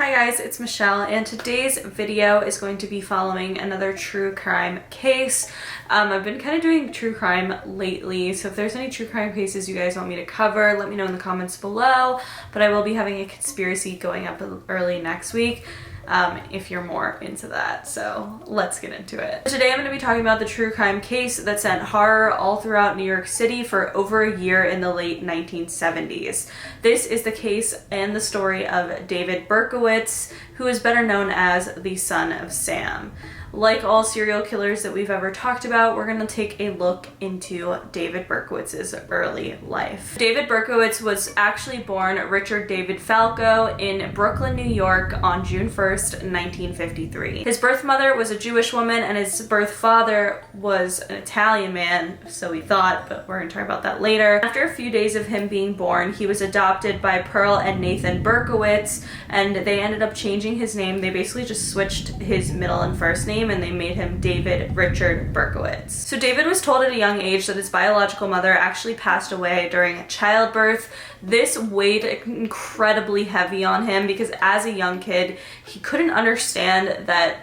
Hi guys, it's Michelle, and today's video is going to be following another true crime case. I've been kind of doing true crime lately, so if there's any true crime cases you guys want me to cover, let me know in the comments below, but I will be having a conspiracy going up early next week. If you're more into that. So let's get into it. Today I'm going to be talking about the true crime case that sent horror all throughout New York City for over a year in the late 1970s. This is the case and the story of David Berkowitz, who is better known as the son of Sam. Like all serial killers that we've ever talked about, we're going to take a look into David Berkowitz's early life. David Berkowitz was actually born Richard David Falco in Brooklyn, New York on June 1st, 1953. His birth mother was a Jewish woman and his birth father was an Italian man, so we thought, but we're going to talk about that later. After a few days of him being born, he was adopted by Pearl and Nathan Berkowitz, and they ended up changing his name. They basically just switched his middle and first name and they made him David Richard Berkowitz. So David was told at a young age that his biological mother actually passed away during childbirth. This weighed incredibly heavy on him because as a young kid, he couldn't understand that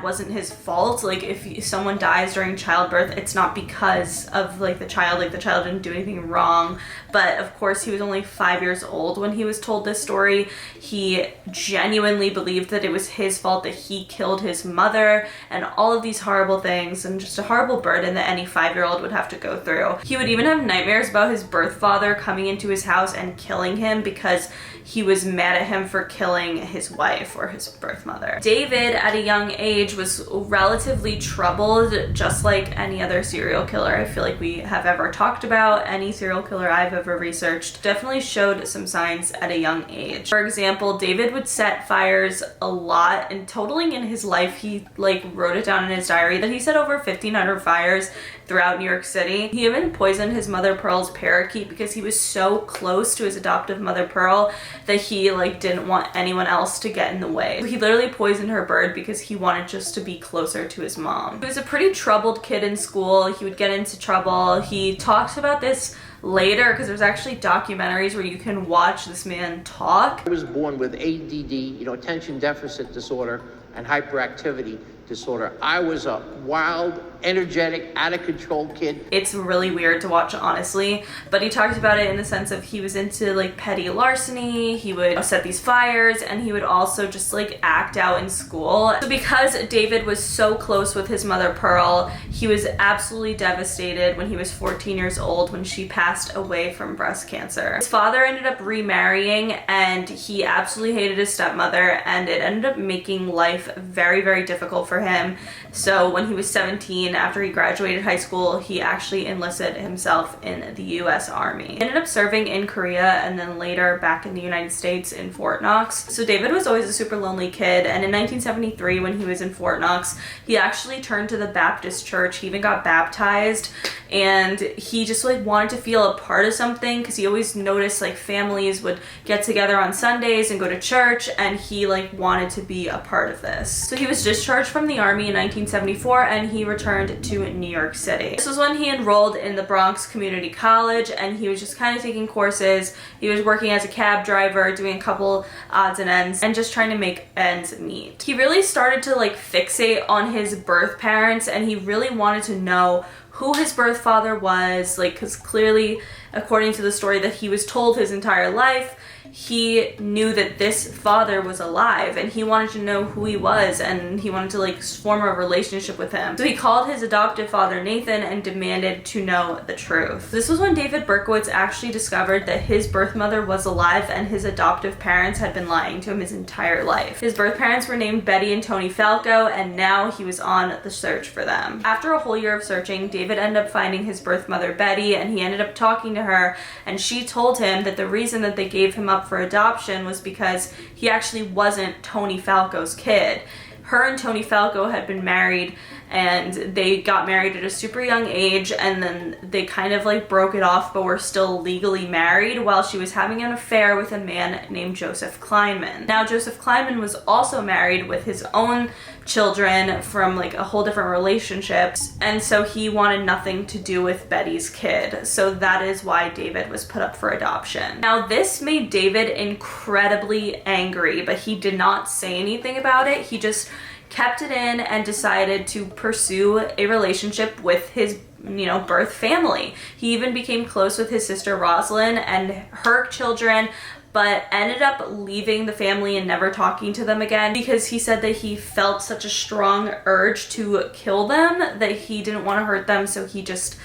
wasn't his fault. Like, if someone dies during childbirth, it's not because of the child didn't do anything wrong. But of course, he was only 5 years old when he was told this story. He genuinely believed that it was his fault that he killed his mother and all of these horrible things, and just a horrible burden that any 5-year-old would have to go through. He would even have nightmares about his birth father coming into his house and killing him because he was mad at him for killing his wife or his birth mother. David, at a young age, was relatively troubled, just like any other serial killer I feel like we have ever talked about. Any serial killer I've ever researched definitely showed some signs at a young age. For example, David would set fires a lot, and totaling in his life, he wrote it down in his diary that he set over 1,500 fires throughout New York City. He even poisoned his mother Pearl's parakeet because he was so close to his adoptive mother Pearl that he didn't want anyone else to get in the way. So he literally poisoned her bird because he wanted just to be closer to his mom. He was a pretty troubled kid in school. He would get into trouble. He talks about this later because there's actually documentaries where you can watch this man talk. I was born with ADD, attention deficit disorder, and hyperactivity disorder. I was a wild, energetic, out of control kid. It's really weird to watch, honestly, but he talked about it in the sense of he was into petty larceny. He would set these fires, and he would also just act out in school. So because David was so close with his mother Pearl, he was absolutely devastated when he was 14 years old when she passed away from breast cancer. His father ended up remarrying, and he absolutely hated his stepmother, and it ended up making life very, very difficult for him. So when he was 17, after he graduated high school, he actually enlisted himself in the US Army. He ended up serving in Korea and then later back in the United States in Fort Knox. So David was always a super lonely kid, and in 1973 when he was in Fort Knox, he actually turned to the Baptist church. He even got baptized, and he just wanted to feel a part of something because he always noticed families would get together on Sundays and go to church, and he wanted to be a part of this. So he was discharged from the Army in 1974 and he returned to New York City. This was when he enrolled in the Bronx Community College, and he was just kind of taking courses. He was working as a cab driver, doing a couple odds and ends, and just trying to make ends meet. He really started to fixate on his birth parents, and he really wanted to know who his birth father was, because clearly, according to the story that he was told his entire life, he knew that this father was alive, and he wanted to know who he was, and he wanted to form a relationship with him. So he called his adoptive father Nathan and demanded to know the truth. This was when David Berkowitz actually discovered that his birth mother was alive and his adoptive parents had been lying to him his entire life. His birth parents were named Betty and Tony Falco, and now he was on the search for them. After a whole year of searching, David ended up finding his birth mother Betty, and he ended up talking to her, and she told him that the reason that they gave him up for adoption was because he actually wasn't Tony Falco's kid. Her and Tony Falco had been married, and they got married at a super young age, and then they kind of like broke it off, but were still legally married while she was having an affair with a man named Joseph Kleinman. Now, Joseph Kleinman was also married with his own children from like a whole different relationships, and so he wanted nothing to do with Betty's kid. So that is why David was put up for adoption. Now, this made David incredibly angry, but he did not say anything about it. He just kept it in and decided to pursue a relationship with his birth family. He even became close with his sister Rosalind and her children, but ended up leaving the family and never talking to them again, because he said that he felt such a strong urge to kill them that he didn't want to hurt them, so he just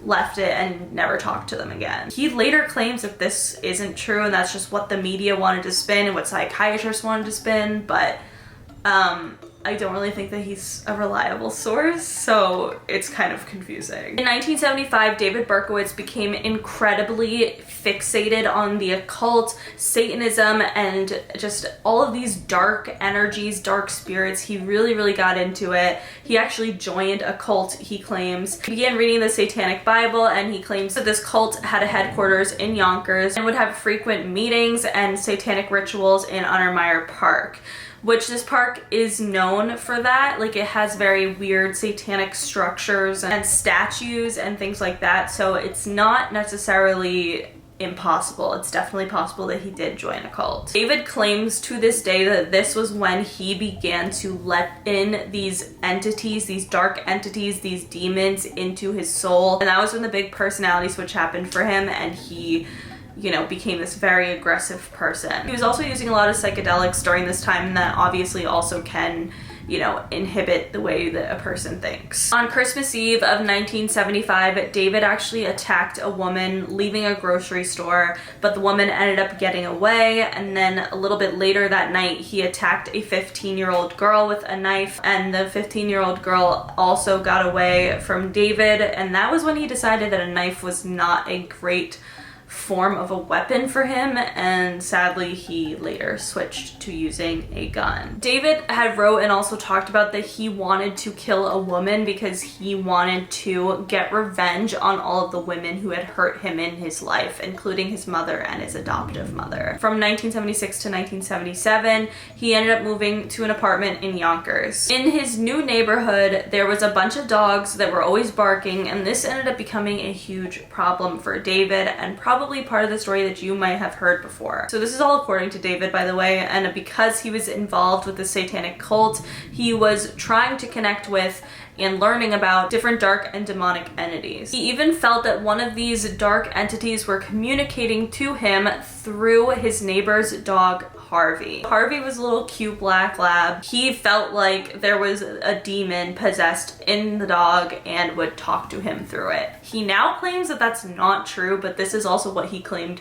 left it and never talked to them again. He later claims that this isn't true and that's just what the media wanted to spin and what psychiatrists wanted to spin, but I don't really think that he's a reliable source, so it's kind of confusing. In 1975, David Berkowitz became incredibly fixated on the occult, Satanism, and just all of these dark energies, dark spirits. He really got into it. He actually joined a cult, he claims. He began reading the Satanic Bible, and he claims that this cult had a headquarters in Yonkers and would have frequent meetings and satanic rituals in Untermeyer Park, which this park is known for that. Like, it has very weird satanic structures and statues and things like that, so it's not necessarily impossible. It's definitely possible that he did join a cult. David claims to this day that this was when he began to let in these entities, these dark entities, these demons into his soul, and that was when the big personality switch happened for him, and he became this very aggressive person. He was also using a lot of psychedelics during this time, and that obviously also can, inhibit the way that a person thinks. On Christmas Eve of 1975, David actually attacked a woman leaving a grocery store, but the woman ended up getting away, and then a little bit later that night, he attacked a 15-year-old girl with a knife, and the 15-year-old girl also got away from David, and that was when he decided that a knife was not a great form of a weapon for him, and sadly he later switched to using a gun. David had wrote and also talked about that he wanted to kill a woman because he wanted to get revenge on all of the women who had hurt him in his life, including his mother and his adoptive mother. From 1976 to 1977, he ended up moving to an apartment in Yonkers. In his new neighborhood, there was a bunch of dogs that were always barking, and this ended up becoming a huge problem for David, and probably part of the story that you might have heard before. So this is all according to David, by the way, and because he was involved with the satanic cult, he was trying to connect with and learning about different dark and demonic entities. He even felt that one of these dark entities were communicating to him through his neighbor's dog, Harvey. Harvey was a little cute black lab. He felt like there was a demon possessed in the dog and would talk to him through it. He now claims that that's not true, but this is also what he claimed,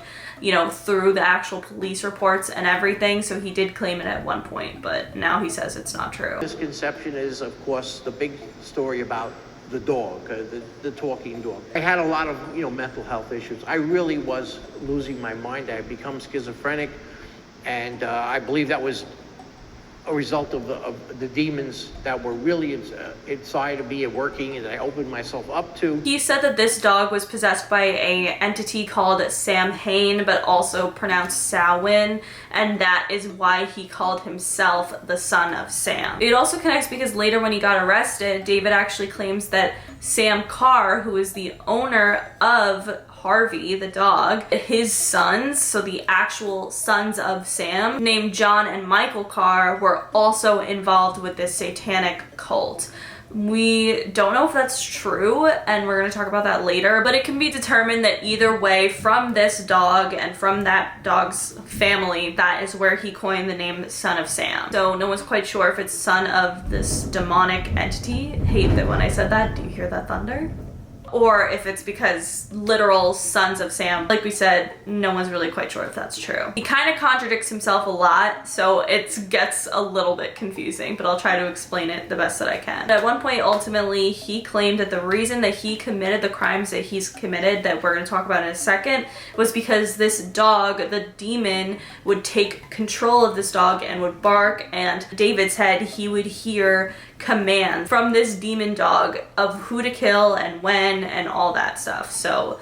through the actual police reports and everything. So he did claim it at one point, but now he says it's not true. Misconception is, of course, the big story about the dog, the talking dog. I had a lot of, mental health issues. I really was losing my mind. I had become schizophrenic, and I believe that was a result of the demons that were really inside of me and working, and I opened myself up to. He said that this dog was possessed by a entity called Sam Hain, but also pronounced Samhain, and that is why he called himself the son of Sam. It also connects because later when he got arrested, David actually claims that Sam Carr, who is the owner of Harvey, the dog, his sons, so the actual sons of Sam, named John and Michael Carr, were also involved with this satanic cult. We don't know if that's true, and we're going to talk about that later, but it can be determined that either way, from this dog and from that dog's family, that is where he coined the name Son of Sam. So no one's quite sure if it's son of this demonic entity. Hate that when I said that. Do you hear that thunder? or if it's because literal sons of Sam. Like we said, no one's really quite sure if that's true. He kind of contradicts himself a lot, so it gets a little bit confusing, but I'll try to explain it the best that I can. At one point, ultimately, he claimed that the reason that he committed the crimes that he's committed, that we're going to talk about in a second, was because this dog, the demon, would take control of this dog and would bark, and David said he would hear commands from this demon dog of who to kill and when and all that stuff. So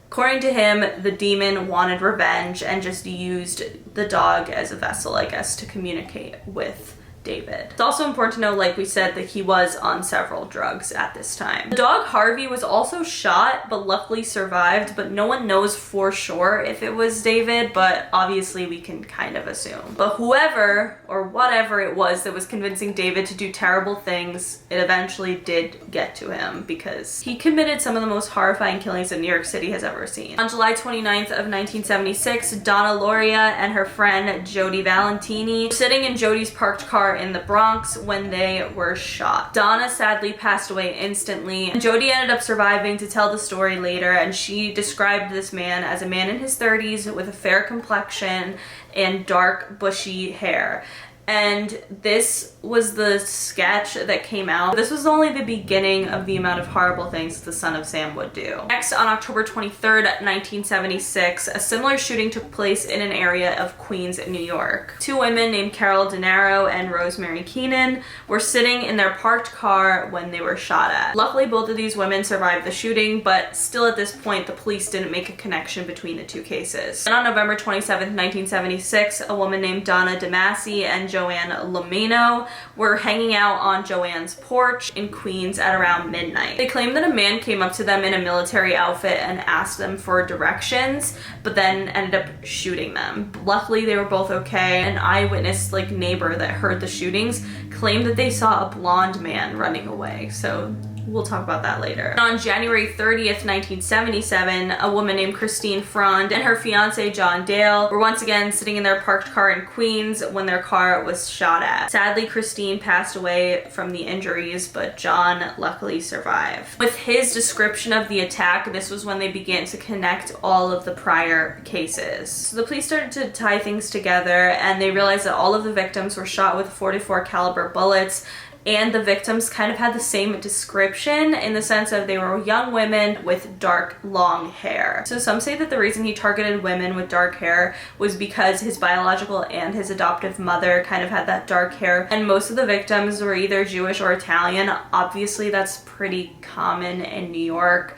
according to him, the demon wanted revenge and just used the dog as a vessel, I guess, to communicate with David. It's also important to know, like we said, that he was on several drugs at this time. The dog Harvey was also shot, but luckily survived, but no one knows for sure if it was David, but obviously we can kind of assume. But whoever or whatever it was that was convincing David to do terrible things, it eventually did get to him because he committed some of the most horrifying killings that New York City has ever seen. On July 29th of 1976, Donna Loria and her friend Jody Valentini were sitting in Jody's parked car in the Bronx when they were shot. Donna sadly passed away instantly, and Jody ended up surviving to tell the story later, and she described this man as a man in his 30s with a fair complexion and dark bushy hair. And this was the sketch that came out. This was only the beginning of the amount of horrible things the son of Sam would do. Next, on October 23rd, 1976, a similar shooting took place in an area of Queens, New York. Two women named Carol DeNaro and Rosemary Keenan were sitting in their parked car when they were shot at. Luckily, both of these women survived the shooting, but still at this point, the police didn't make a connection between the two cases. And on November 27th, 1976, a woman named Donna DeMasi and Joanne Lomeno were hanging out on Joanne's porch in Queens at around midnight. They claimed that a man came up to them in a military outfit and asked them for directions, but then ended up shooting them. Luckily, they were both okay. An eyewitness, neighbor that heard the shootings, claimed that they saw a blonde man running away. So we'll talk about that later. And on January 30th, 1977, a woman named Christine Frond and her fiance John Dale were once again sitting in their parked car in Queens when their car was shot at. Sadly, Christine passed away from the injuries, but John luckily survived. With his description of the attack, this was when they began to connect all of the prior cases. So the police started to tie things together, and they realized that all of the victims were shot with 44 caliber bullets, and the victims kind of had the same description in the sense of they were young women with dark, long hair. So some say that the reason he targeted women with dark hair was because his biological and his adoptive mother kind of had that dark hair, and most of the victims were either Jewish or Italian. Obviously, that's pretty common in New York.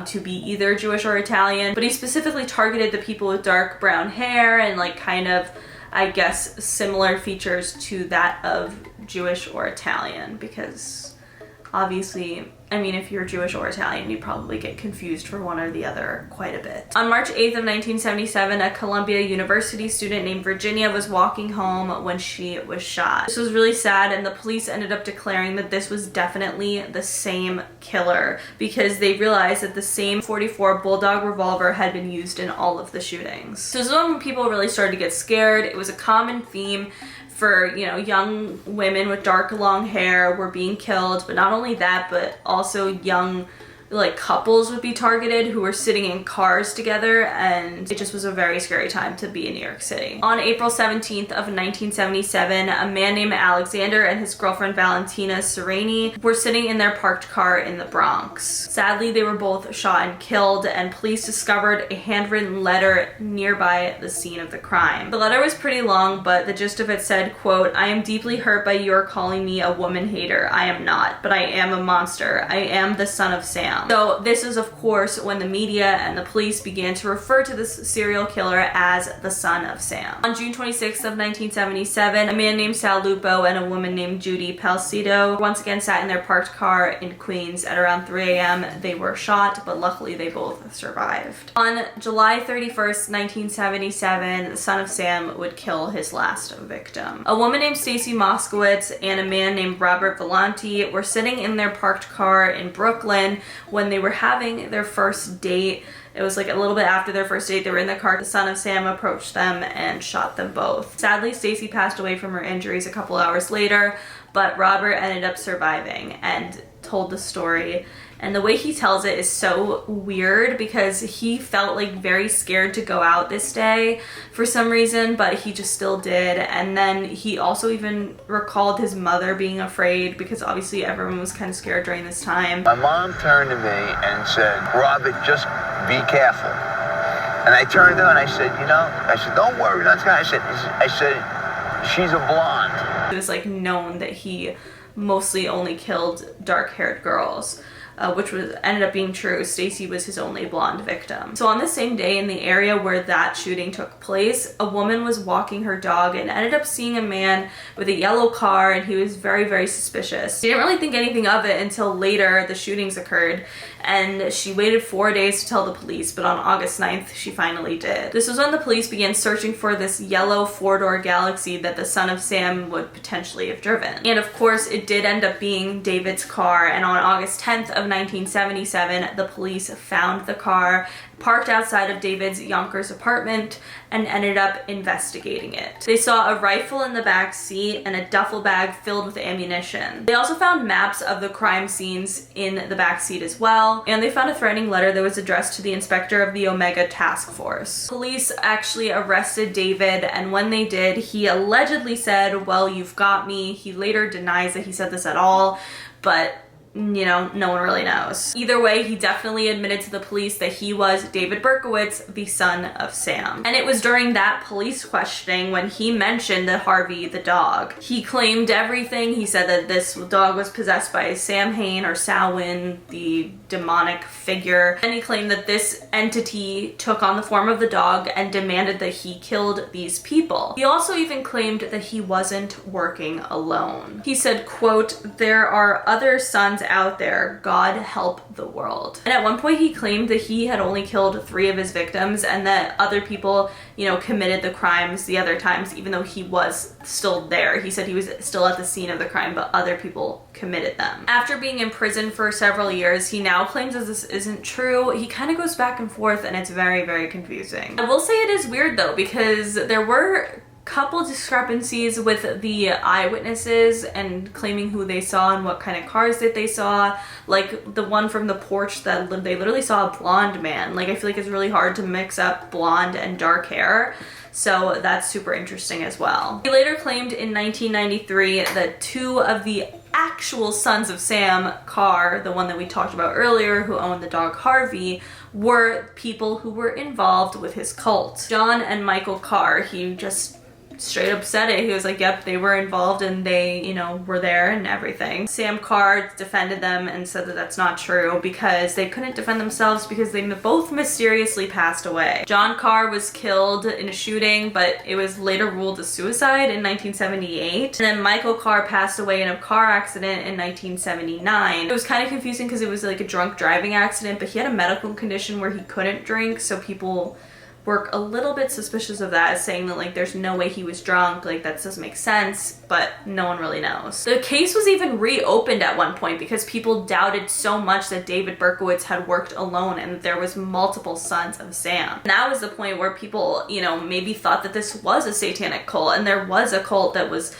To be either Jewish or Italian, but he specifically targeted the people with dark brown hair and kind of, I guess, similar features to that of Jewish or Italian, because obviously, I mean, if you're Jewish or Italian, you probably get confused for one or the other quite a bit. On March 8th of 1977, a Columbia University student named Virginia was walking home when she was shot. This was really sad, and the police ended up declaring that this was definitely the same killer because they realized that the same .44 Bulldog revolver had been used in all of the shootings. So this is when people really started to get scared. It was a common theme for, young women with dark long hair were being killed, but not only that, but also young couples would be targeted who were sitting in cars together, and it just was a very scary time to be in New York City. On April 17th of 1977, a man named Alexander and his girlfriend Valentina Sereni were sitting in their parked car in the Bronx. Sadly, they were both shot and killed, and police discovered a handwritten letter nearby the scene of the crime. The letter was pretty long, but the gist of it said, quote, "I am deeply hurt by your calling me a woman hater. I am not, but I am a monster. I am the son of Sam." So this is, of course, when the media and the police began to refer to this serial killer as the son of Sam. On June 26th of 1977, a man named Sal Lupo and a woman named Judy Palcido once again sat in their parked car in Queens at around 3 a.m. They were shot, but luckily they both survived. On July 31st, 1977, the son of Sam would kill his last victim. A woman named Stacy Moskowitz and a man named Robert Volante were sitting in their parked car in Brooklyn when they were having their first date. It was a little bit after their first date. They were in the car. The son of Sam approached them and shot them both. Sadly, Stacy passed away from her injuries a couple hours later, but Robert ended up surviving and told the story And the way he tells it is so weird because he felt like very scared to go out this day for some reason, but he just still did. And then he also even recalled his mother being afraid because obviously everyone was kind of scared during this time. My mom turned to me and said, Robert, just be careful. And I turned to her and I said, I said, don't worry, that's kind. I said, she's a blonde. It was like known that he mostly only killed dark-haired girls. Which ended up being true. Stacy was his only blonde victim. So on the same day in the area where that shooting took place, a woman was walking her dog and ended up seeing a man with a yellow car, and he was very, very suspicious. She didn't really think anything of it until later the shootings occurred, and she waited 4 days to tell the police, but on August 9th, she finally did. This was when the police began searching for this yellow four-door Galaxy that the son of Sam would potentially have driven. And of course, it did end up being David's car, and on August 10th of 1977, the police found the car parked outside of David's Yonkers apartment and ended up investigating it. They saw a rifle in the back seat and a duffel bag filled with ammunition. They also found maps of the crime scenes in the back seat as well, and they found a threatening letter that was addressed to the inspector of the Omega Task Force. Police actually arrested David, and when they did, he allegedly said, "Well, you've got me." He later denies that he said this at all, but no one really knows. Either way, he definitely admitted to the police that he was David Berkowitz, the son of Sam. And it was during that police questioning when he mentioned that Harvey, the dog. He claimed everything. He said that this dog was possessed by Sam Hain or Samhain, the demonic figure. And he claimed that this entity took on the form of the dog and demanded that he killed these people. He also even claimed that he wasn't working alone. He said, quote, "There are other sons out there. God help the world." And at one point he claimed that he had only killed 3 of his victims and that other people, committed the crimes the other times, even though he was still there. He said he was still at the scene of the crime, but other people committed them. After being in prison for several years, he now claims that this isn't true. He kind of goes back and forth, and it's very, very confusing. I will say it is weird though, because there were couple discrepancies with the eyewitnesses and claiming who they saw and what kind of cars that they saw. Like the one from the porch that they literally saw a blonde man. Like I feel like it's really hard to mix up blonde and dark hair. So that's super interesting as well. He later claimed in 1993 that 2 of the actual sons of Sam, Carr, the one that we talked about earlier, who owned the dog Harvey, were people who were involved with his cult. John and Michael Carr, he just straight up said it. He was like, yep, they were involved and they, were there and everything. Sam Carr defended them and said that that's not true because they couldn't defend themselves because they both mysteriously passed away. John Carr was killed in a shooting, but it was later ruled a suicide in 1978. And then Michael Carr passed away in a car accident in 1979. It was kind of confusing because it was like a drunk driving accident, but he had a medical condition where he couldn't drink, so people were a little bit suspicious of that, saying that like there's no way he was drunk, like that doesn't make sense, but no one really knows. The case was even reopened at one point because people doubted so much that David Berkowitz had worked alone and that there was multiple sons of Sam. And that was the point where people, maybe thought that this was a satanic cult and there was a cult that was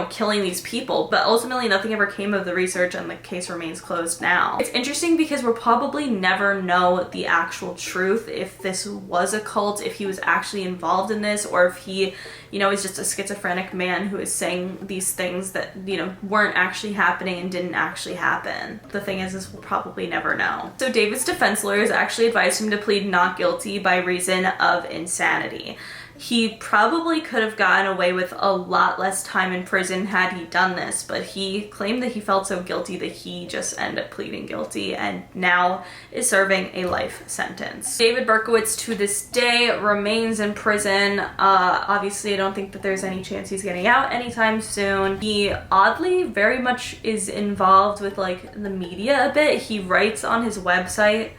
killing these people, but ultimately nothing ever came of the research and the case remains closed now. It's interesting because we'll probably never know the actual truth if this was a cult, if he was actually involved in this, or if he, is just a schizophrenic man who is saying these things that, weren't actually happening and didn't actually happen. The thing is we'll probably never know. So David's defense lawyers actually advised him to plead not guilty by reason of insanity. He probably could have gotten away with a lot less time in prison had he done this, but he claimed that he felt so guilty that he just ended up pleading guilty and now is serving a life sentence. David Berkowitz to this day remains in prison. Obviously, I don't think that there's any chance he's getting out anytime soon. He oddly very much is involved with like the media a bit. He writes on his website,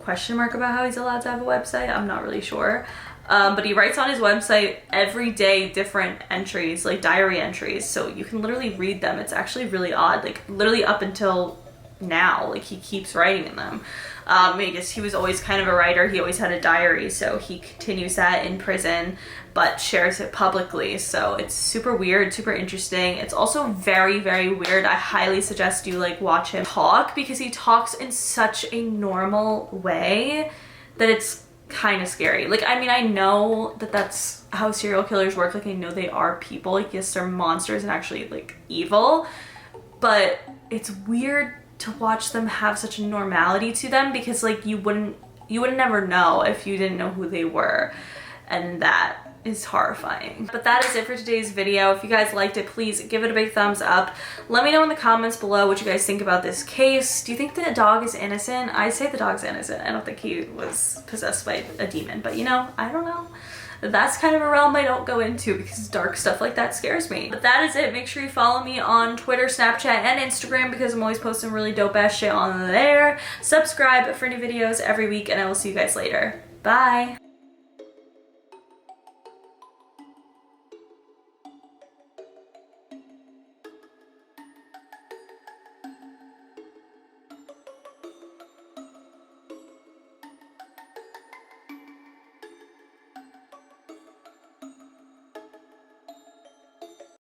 question mark about how he's allowed to have a website, I'm not really sure. But he writes on his website every day different entries, like diary entries, so you can literally read them. It's actually really odd, like literally up until now. Like, he keeps writing in them. I guess he was always kind of a writer. He always had a diary, so he continues that in prison, but shares it publicly. So it's super weird, super interesting. It's also very, very weird. I highly suggest you like watch him talk, because he talks in such a normal way that it's kind of scary. Like, I mean, I know that that's how serial killers work. Like, I know they are people. Like, yes, they're monsters and actually like evil, but it's weird to watch them have such a normality to them, because like you wouldn't never know if you didn't know who they were, and that is horrifying. But that is it for today's video. If you guys liked it, please give it a big thumbs up. Let me know in the comments below what you guys think about this case. Do you think the dog is innocent? I say the dog's innocent. I don't think he was possessed by a demon, but you know, I don't know. That's kind of a realm I don't go into, because dark stuff like that scares me. But that is it. Make sure you follow me on Twitter, Snapchat, and Instagram, because I'm always posting really dope ass shit on there. Subscribe for new videos every week, and I will see you guys later. Bye.